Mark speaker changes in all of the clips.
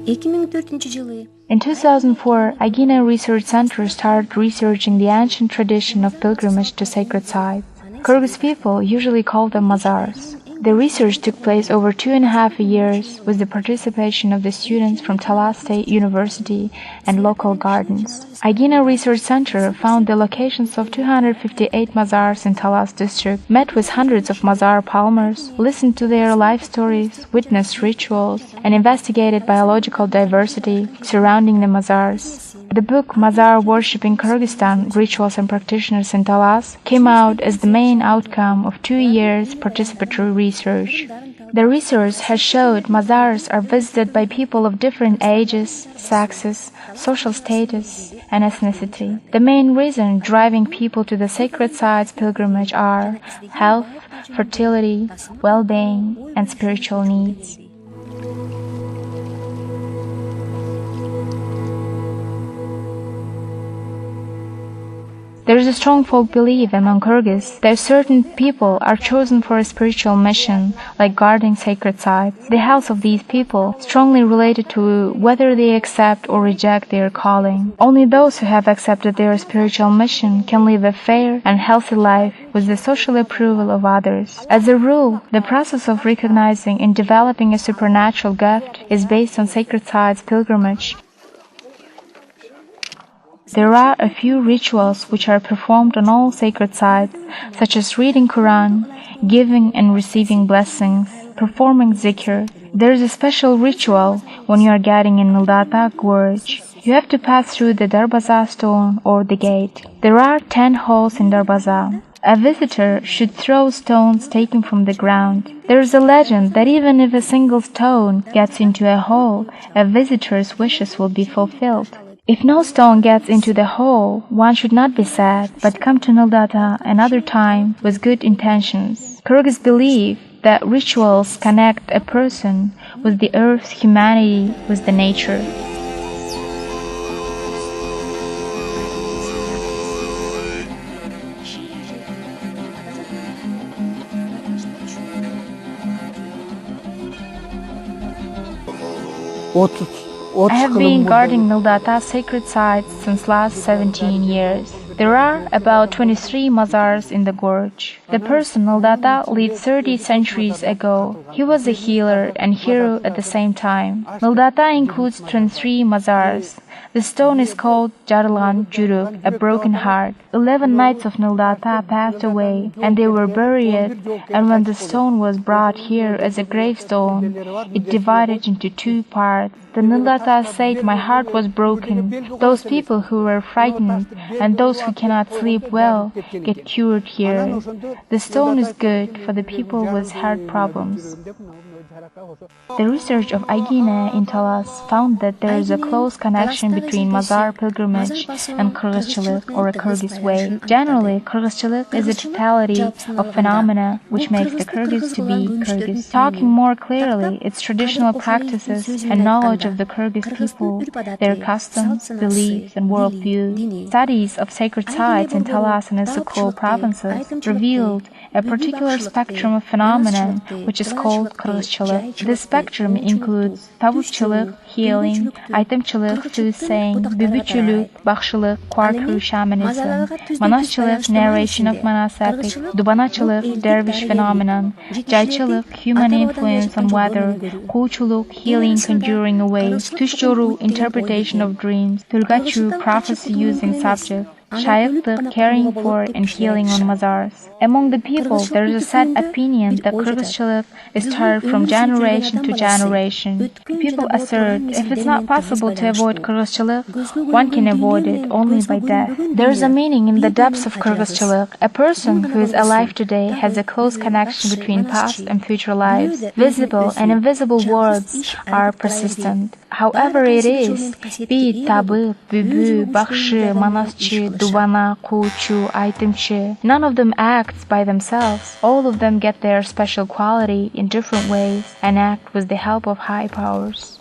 Speaker 1: In 2004, Agena Research Center started researching the ancient tradition of pilgrimage to sacred sites. Kyrgyz people usually call them mazars. The research took place over 2.5 years with the participation of the students from Talas State University and local gardens. Agena Research Center found the locations of 258 mazars in Talas district, met with hundreds of mazar palmers, listened to their life stories, witnessed rituals, and investigated biological diversity surrounding the mazars. The book Mazar Worship in Kyrgyzstan, Rituals and Practitioners in Talas came out as the main outcome of 2 years participatory research. The research has showed mazars are visited by people of different ages, sexes, social status, and ethnicity. The main reason driving people to the sacred sites pilgrimage are health, fertility, well-being, and spiritual needs. There is a strong folk belief among Kyrgyz that certain people are chosen for a spiritual mission, like guarding sacred sites. The health of these people is strongly related to whether they accept or reject their calling. Only those who have accepted their spiritual mission can live a fair and healthy life with the social approval of others. As a rule, the process of recognizing and developing a supernatural gift is based on sacred sites pilgrimage. There are a few rituals which are performed on all sacred sites, such as reading Quran, giving and receiving blessings, performing zikr. There is a special ritual when you are getting in nyldy gorge. You have to pass through the darbaza stone or the gate. There are 10 holes in darbaza. A visitor should throw stones taken from the ground. There is a legend that even if a single stone gets into a hole, a visitor's wishes will be fulfilled. If no stone gets into the hole, one should not be sad, but come to nyldy another time with good intentions. Kyrgyz believe that rituals connect a person with the earth, humanity, with the nature. I have been guarding nyldy sacred sites since last 17 years. There are about 23 mazars in the gorge. The person nyldy lived 30 centuries ago. He was a healer and hero at the same time. Nyldy includes 23 mazars. The stone is called Jarlan Juruk, a broken heart. 11 knights of nyldy passed away, and they were buried, and when the stone was brought here as a gravestone, it divided into 2 parts. The nyldy said, "My heart was broken. Those people who were frightened and those who cannot sleep well get cured here. The stone is good for the people with heart problems." The research of Agena in Talas found that there is a close connection between mazar pilgrimage and Kyrgyzchilik, or a Kyrgyz way. Generally, Kyrgyzchilik is a totality of phenomena which makes the Kyrgyz to be Kyrgyz. Talking more clearly, its traditional practices and knowledge of the Kyrgyz people, their customs, beliefs, and worldview. Studies of sacred sites in Talas and its Sukul provinces revealed a particular spectrum of phenomena which is called Kyrgyzchilik. This spectrum includes tavukchilik, healing, itemchilik, soothsaying, bibitchilik, bakshilik, Kwarku shamanism, manaschilik, narration of manas epic, dubanachilik, dervish phenomenon, jaichilik, human influence on weather, kuchuluk, healing, conjuring away, tushjoru, interpretation of dreams, tulgachu, prophecy using subject, Shaykhlik, caring for and healing on mazars. Among the people, there is a set opinion that Kyrgyzchilik is taught from generation to generation. People assert if it's not possible to avoid Kyrgyzchilik, one can avoid it only by death. There is a meaning in the depths of Kyrgyzchilik. A person who is alive today has a close connection between past and future lives. Visible and invisible worlds are persistent. However it is, be it tabi, bübü, bakşı, manasçı, dubana, kuchu, itemchi, none of them acts by themselves. All of them get their special quality in different ways and act with the help of high powers.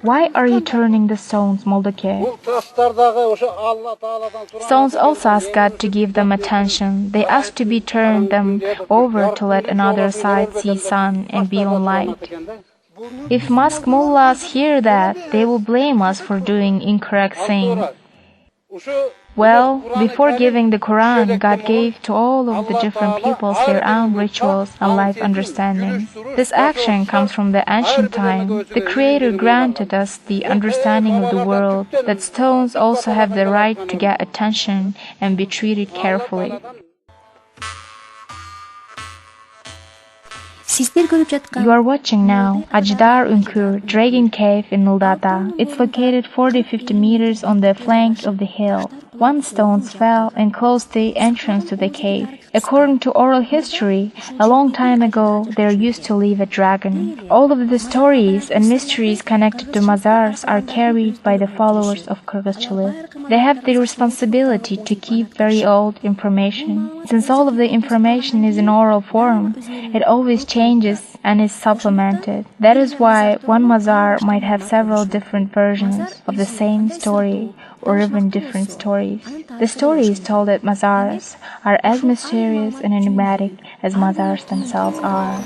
Speaker 1: Why are you turning the stones, Moldake? Stones also ask God to give them attention. They ask to be turned them over to let another side see sun and be on light. If mosque mullahs hear that, they will blame us for doing incorrect thing. Well, before giving the Quran, God gave to all of the different peoples their own rituals and life understanding. This action comes from the ancient time. The Creator granted us the understanding of the world, that stones also have the right to get attention and be treated carefully. You are watching now Ajdar Unkur Dragon Cave in Nildata. It's located 40-50 meters on the flank of the hill. One stone fell and closed the entrance to the cave. According to oral history, a long time ago there used to live a dragon. All of the stories and mysteries connected to mazars are carried by the followers of Kyrgyzchalyk. They have the responsibility to keep very old information. Since all of the information is in oral form, it always changes and is supplemented. That is why one mazar might have several different versions of the same story or even different stories. The stories told at mazars are as mysterious and enigmatic as mazars themselves are.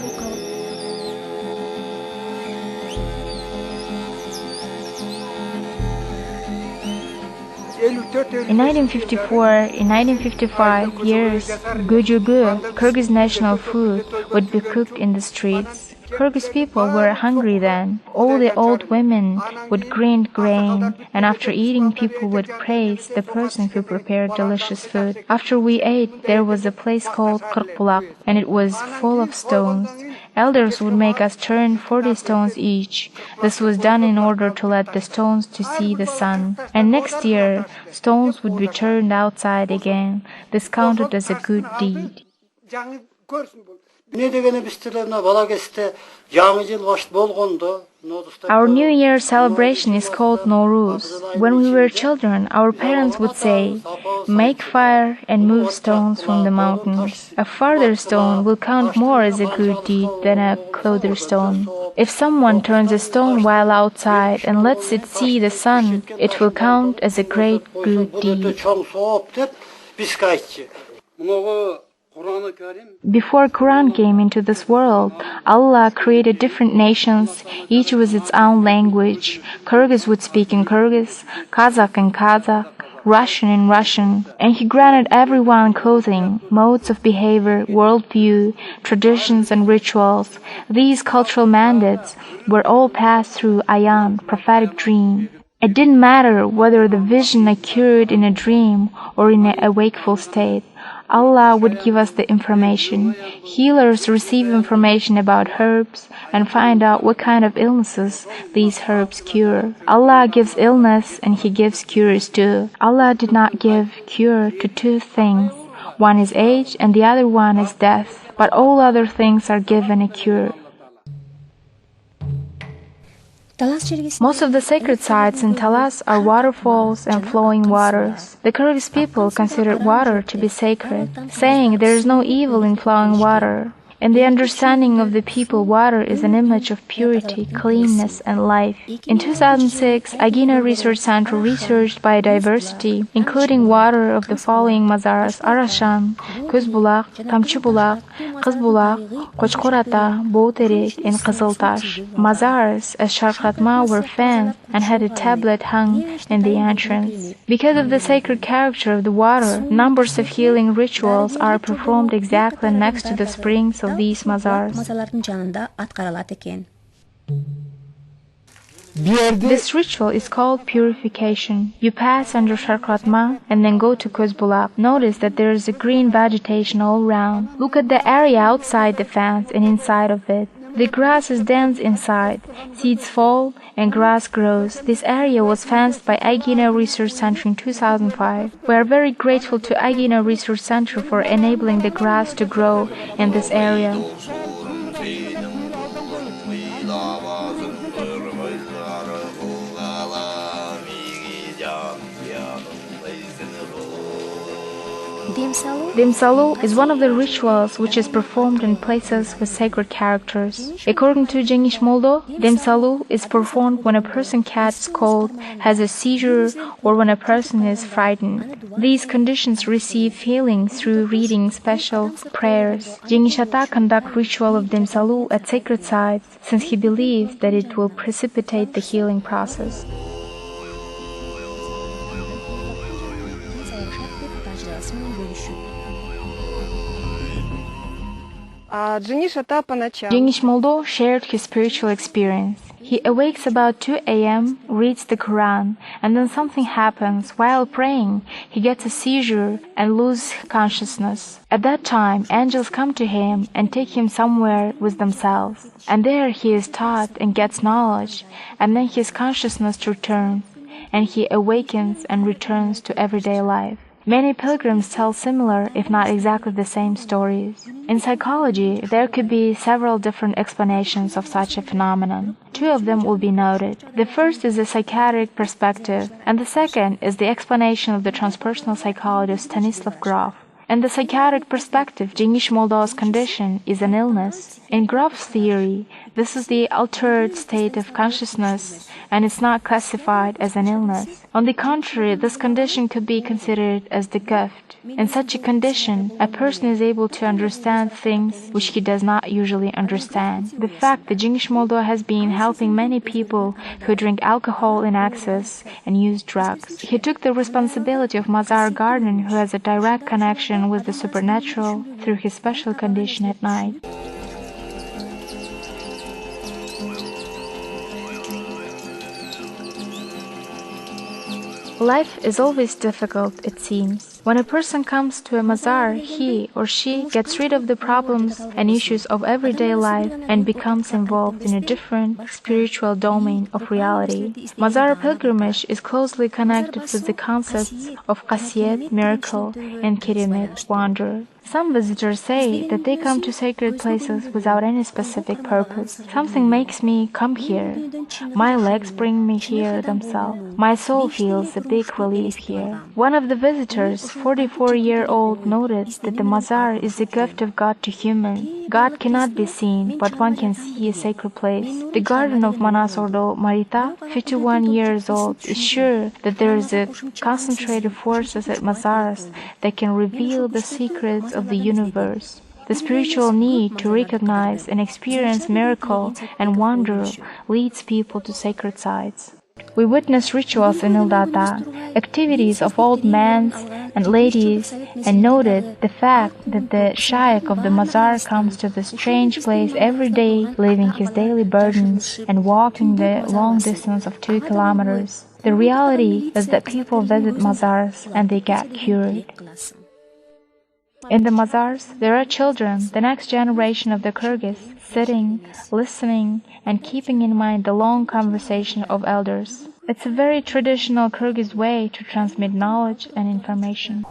Speaker 1: In 1954, in 1955 years, gujugu, Kyrgyz national food, would be cooked in the streets. Kyrgyz people were hungry then. All the old women would grind grain, and after eating people would praise the person who prepared delicious food. After we ate, there was a place called Kırkbulak, and it was full of stones. Elders would make us turn 40 stones each. This was done in order to let the stones to see the sun. And next year, stones would be turned outside again. This counted as a good deed. Our New Year celebration is called Nowruz. When we were children, our parents would say, "Make fire and move stones from the mountains." A farther stone will count more as a good deed than a closer stone. If someone turns a stone while outside and lets it see the sun, it will count as a great good deed. Before Quran came into this world, Allah created different nations, each with its own language. Kyrgyz would speak in Kyrgyz, Kazakh in Kazakh, Russian in Russian, and He granted everyone clothing, modes of behavior, worldview, traditions and rituals. These cultural mandates were all passed through ayan, prophetic dream. It didn't matter whether the vision occurred in a dream or in a wakeful state. Allah would give us the information. Healers receive information about herbs and find out what kind of illnesses these herbs cure. Allah gives illness and He gives cures too. Allah did not give cure to two things. One is age and the other one is death. But all other things are given a cure. Most of the sacred sites in Talas are waterfalls and flowing waters. The Kyrgyz people consider water to be sacred, saying there is no evil in flowing water. In the understanding of the people, water is an image of purity, cleanness, and life. In 2006, Agina Research Center researched biodiversity, including water of the following mazars: Arashan, Közbulak, Tamchubulak, Kızbulak, Kochkorata, Boterik, and Kızıltaş. Mazars as Sharkhatma were fenced and had a tablet hung in the entrance. Because of the sacred character of the water, numbers of healing rituals are performed exactly next to the springs of these mazars. This ritual is called purification. You pass under Sharkratma and then go to Közbulak. Notice that there is a green vegetation all around. Look at the area outside the fence and inside of it. The grass is dense inside. Seeds fall and grass grows. This area was fenced by Agina Research Center in 2005. We are very grateful to Agina Research Center for enabling the grass to grow in this area. Dimsalu is one of the rituals which is performed in places with sacred characters. According to Cengiz Moldo, Dimsalu is performed when a person catches cold, has a seizure, or when a person is frightened. These conditions receive healing through reading special prayers. Cengiz Ata conducts ritual of Dimsalu at sacred sites since he believes that it will precipitate the healing process. Cengiz Moldo shared his spiritual experience. He awakes about 2 a.m., reads the Quran, and then something happens. While praying, he gets a seizure and loses consciousness. At that time, angels come to him and take him somewhere with themselves. And there he is taught and gets knowledge, and then his consciousness returns, and he awakens and returns to everyday life. Many pilgrims tell similar, if not exactly the same stories. In psychology, there could be several different explanations of such a phenomenon. Two of them will be noted. The first is the psychiatric perspective, and the second is the explanation of the transpersonal psychologist Stanislav Grof. In the psychiatric perspective, Cengiz Moldo's condition is an illness. In Grof's theory, this is the altered state of consciousness, and it's not classified as an illness. On the contrary, this condition could be considered as the gift. In such a condition, a person is able to understand things which he does not usually understand. The fact that Cengiz Moldo has been helping many people who drink alcohol in excess and use drugs. He took the responsibility of Mazar Garden, who has a direct connection with the supernatural, through his special condition at night. Life is always difficult, it seems. When a person comes to a mazar, he or she gets rid of the problems and issues of everyday life and becomes involved in a different spiritual domain of reality. Mazar pilgrimage is closely connected with the concepts of qasiyet, miracle, and kerimet, wonder. Some visitors say that they come to sacred places without any specific purpose. Something makes me come here. My legs bring me here themselves. My soul feels a big relief here. One of the visitors, 44-year-old, noted that the mazar is the gift of God to human. God cannot be seen, but one can see a sacred place. The garden of Manas Ordo Marita, 51 years old, is sure that there is a concentrated forces at mazars that can reveal the secrets of the universe. The spiritual need to recognize and experience miracle and wonder leads people to sacred sites. We witness rituals in nyldy, activities of old men and ladies, and noted the fact that the shaykh of the mazar comes to the strange place every day, leaving his daily burdens and walking the long distance of 2 kilometers. The reality is that people visit mazars and they get cured. In the mazars, there are children, the next generation of the Kyrgyz, sitting, listening, and keeping in mind the long conversation of elders. It's a very traditional Kyrgyz way to transmit knowledge and information.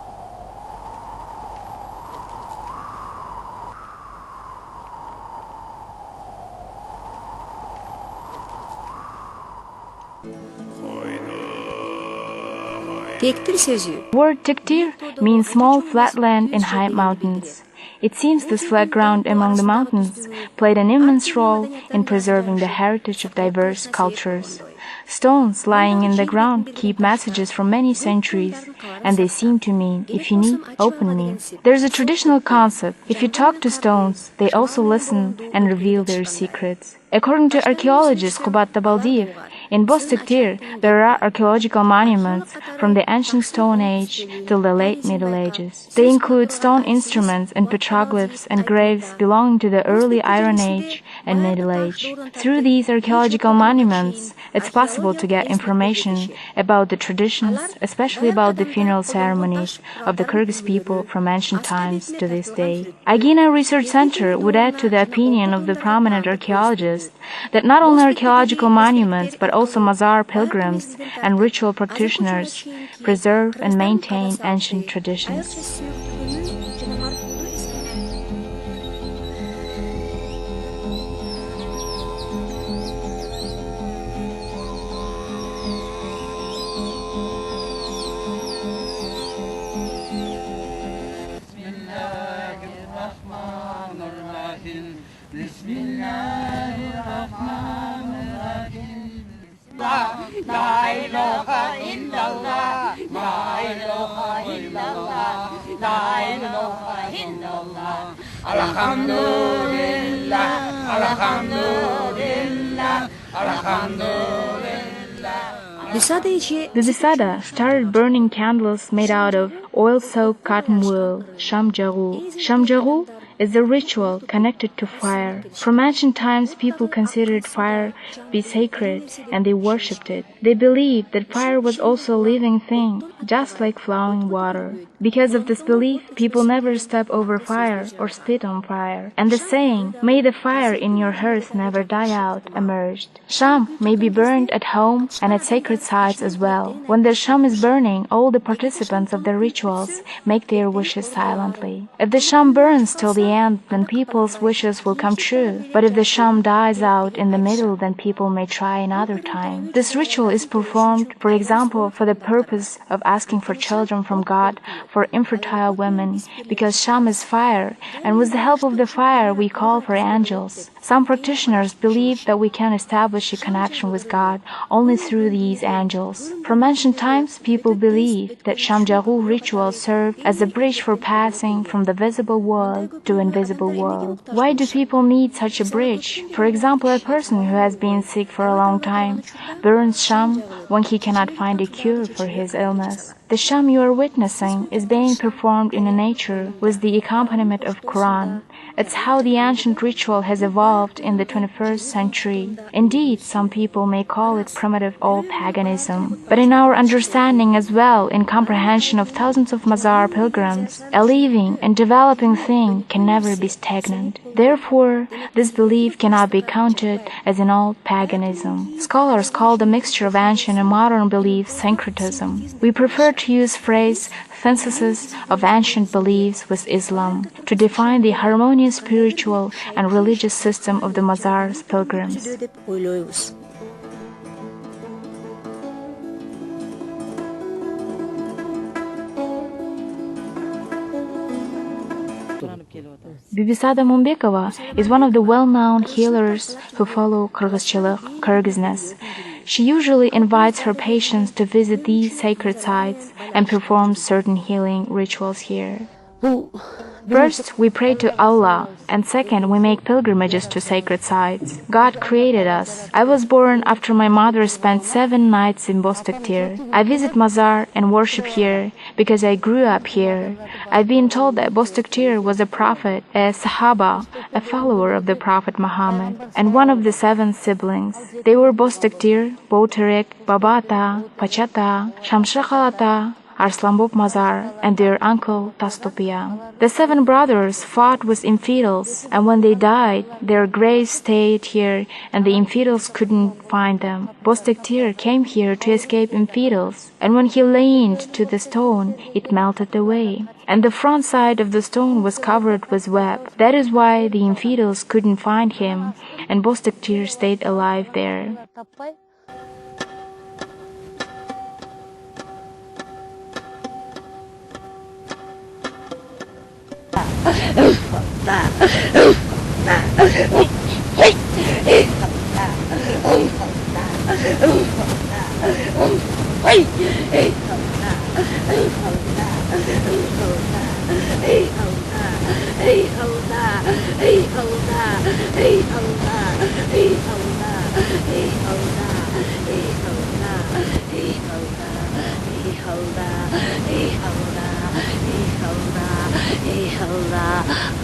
Speaker 1: Word tektir means small flat land in high mountains. It seems this flat ground among the mountains played an immense role in preserving the heritage of diverse cultures. Stones lying in the ground keep messages from many centuries, and they seem to mean, if you need, open me. There's a traditional concept: if you talk to stones, they also listen and reveal their secrets. According to archaeologist Kubat Tabaldiev, in Boztektir, there are archaeological monuments from the ancient Stone Age till the late Middle Ages. They include stone instruments and petroglyphs and graves belonging to the early Iron Age and Middle Age. Through these archaeological monuments, it's possible to get information about the traditions, especially about the funeral ceremonies of the Kyrgyz people from ancient times to this day. Agina Research Center would add to the opinion of the prominent archaeologists that not only archaeological monuments but also mazar pilgrims and ritual practitioners preserve and maintain ancient traditions.
Speaker 2: Alhamdulillah, alhamdulillah, alhamdulillah.
Speaker 1: The Bisada started burning candles made out of oil-soaked cotton wool, shamjaru. Shamjaru is a ritual connected to fire. From ancient times, people considered fire to be sacred and they worshipped it. They believed that fire was also a living thing, just like flowing water. Because of this belief, people never step over fire or spit on fire. And the saying, "May the fire in your hearth never die out," emerged. Sham may be burned at home and at sacred sites as well. When the sham is burning, all the participants of the rituals make their wishes silently. If the sham burns till the end, then people's wishes will come true. But if the sham dies out in the middle, then people may try another time. This ritual is performed, for example, for the purpose of asking for children from God, for infertile women, because sham is fire, and with the help of the fire we call for angels. Some practitioners believe that we can establish a connection with God only through these angels. From ancient times, people believed that Shamjaru ritual served as a bridge for passing from the visible world to invisible world. Why do people need such a bridge? For example, a person who has been sick for a long time burns sham when he cannot find a cure for his illness. The sham you are witnessing is being performed in nature with the accompaniment of Quran. It's how the ancient ritual has evolved in the 21st century. Indeed, some people may call it primitive old paganism. But in our understanding as well, in comprehension of thousands of Mazar pilgrims, a living and developing thing can never be stagnant. Therefore, this belief cannot be counted as an old paganism. Scholars call the mixture of ancient and modern beliefs syncretism. We prefer to use phrase synthesis of ancient beliefs with Islam to define the harmonious spiritual and religious system of the Mazar's pilgrims. Bibisada Mumbekova is one of the well-known healers who follow Kyrgyzness. She usually invites her patients to visit these sacred sites and performs certain healing rituals here. First, we pray to Allah, and second, we make pilgrimages to sacred sites. God created us. I was born after my mother spent 7 nights in Boztektir. I visit Mazar and worship here because I grew up here. I've been told that Boztektir was a prophet, a Sahaba, a follower of the Prophet Muhammad, and one of the 7 siblings. They were Boztektir, Boterik, Babata, Pachata, Shamshakhalata, Arslanbop Mazar, and their uncle Tastopia. The 7 brothers fought with infidels, and when they died, their graves stayed here and the infidels couldn't find them. Boztektir came here to escape infidels, and when he leaned to the stone, it melted away, and the front side of the stone was covered with web. That is why the infidels couldn't find him, and Boztektir stayed alive there.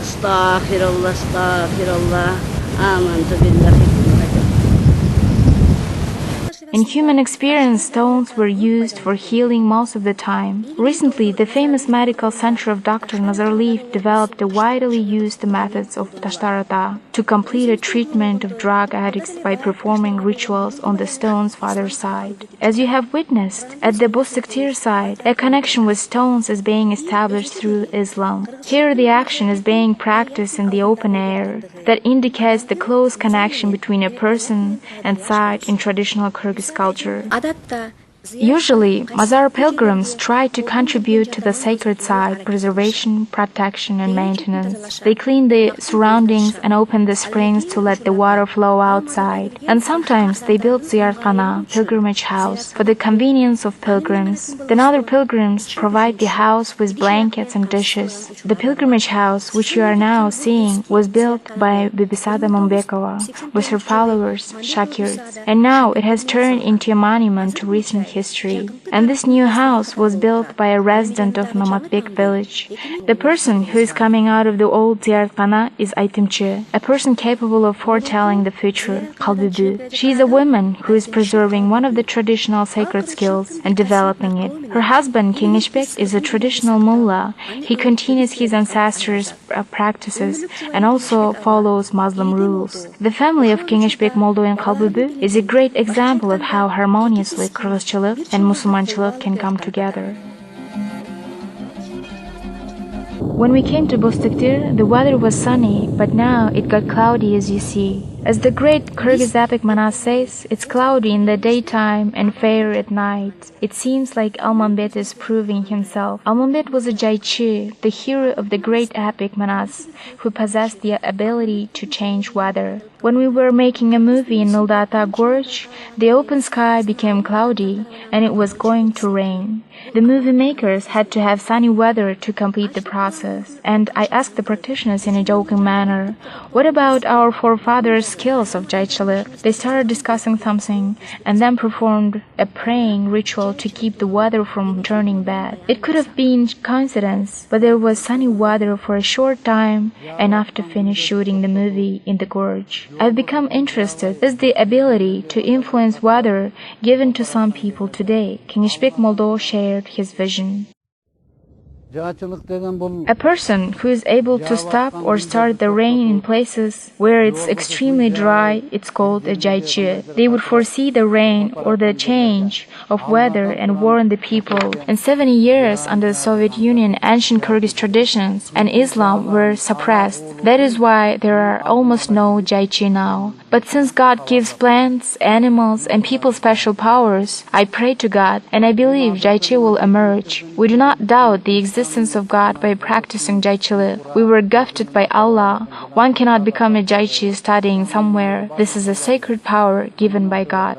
Speaker 3: Astaghfirullah, astaghfirullah. Amantu billahi.
Speaker 1: In human experience, stones were used for healing most of the time. Recently, the famous medical center of Dr. Nazarliyev developed the widely used methods of tashtarata to complete a treatment of drug addicts by performing rituals on the stone's father side. As you have witnessed, at the Boztektir side, a connection with stones is being established through Islam. Here, the action is being practiced in the open air. That indicates the close connection between a person and site in traditional Kyrgyz culture.
Speaker 4: Adatta
Speaker 1: Usually, Mazar pilgrims try to contribute to the sacred site preservation, protection, and maintenance. They clean the surroundings and open the springs to let the water flow outside. And sometimes they build ziyarkhana, pilgrimage house, for the convenience of pilgrims. Then other pilgrims provide the house with blankets and dishes. The pilgrimage house, which you are now seeing, was built by Bibisada Mumbekova with her followers, Shakirs. And now it has turned into a monument to recent history. And this new house was built by a resident of Namatbek village. The person who is coming out of the old ziyarkhana is Aytimchi, a person capable of foretelling the future, Kalbibu. She is a woman who is preserving one of the traditional sacred skills and developing it. Her husband, King Ishbek, is a traditional mullah. He continues his ancestors' practices and also follows Muslim rules. The family of King Ishbek Moldo and Kalbibu is a great example of how harmoniously Kyrgyzchılık and Musulmanchılık can come together. When we came to boztektir, the weather was sunny, but now it got cloudy as you see. As the great Kyrgyz epic Manas says, it's cloudy in the daytime and fair at night. It seems like Almanbet is proving himself. Almanbet was a Jaichi, the hero of the great epic Manas, who possessed the ability to change weather. When we were making a movie in Nyldy Gorge, the open sky became cloudy and it was going to rain. The movie makers had to have sunny weather to complete the process, and I asked the practitioners in a joking manner, "What about our forefathers' skills of Jaichılık?" They started discussing something and then performed a praying ritual to keep the weather from turning bad. It could have been coincidence, but there was sunny weather for a short time, enough to finish shooting the movie in the gorge. I've become interested in the ability to influence weather given to some people today. King Ishbek Moldo shared his vision. A person who is able to stop or start the rain in places where it's extremely dry, it's called a jaichi. They would foresee the rain or the change of weather and warn the people. In 70 years under the Soviet Union, ancient Kyrgyz traditions and Islam were suppressed. That is why there are almost no jaichi now. But since God gives plants, animals, and people special powers, I pray to God and I believe jaichi will emerge. We do not doubt the existence of God by practicing Jaichılık. We were gifted by Allah. One cannot become a Jaichi studying somewhere. This is a sacred power given by God.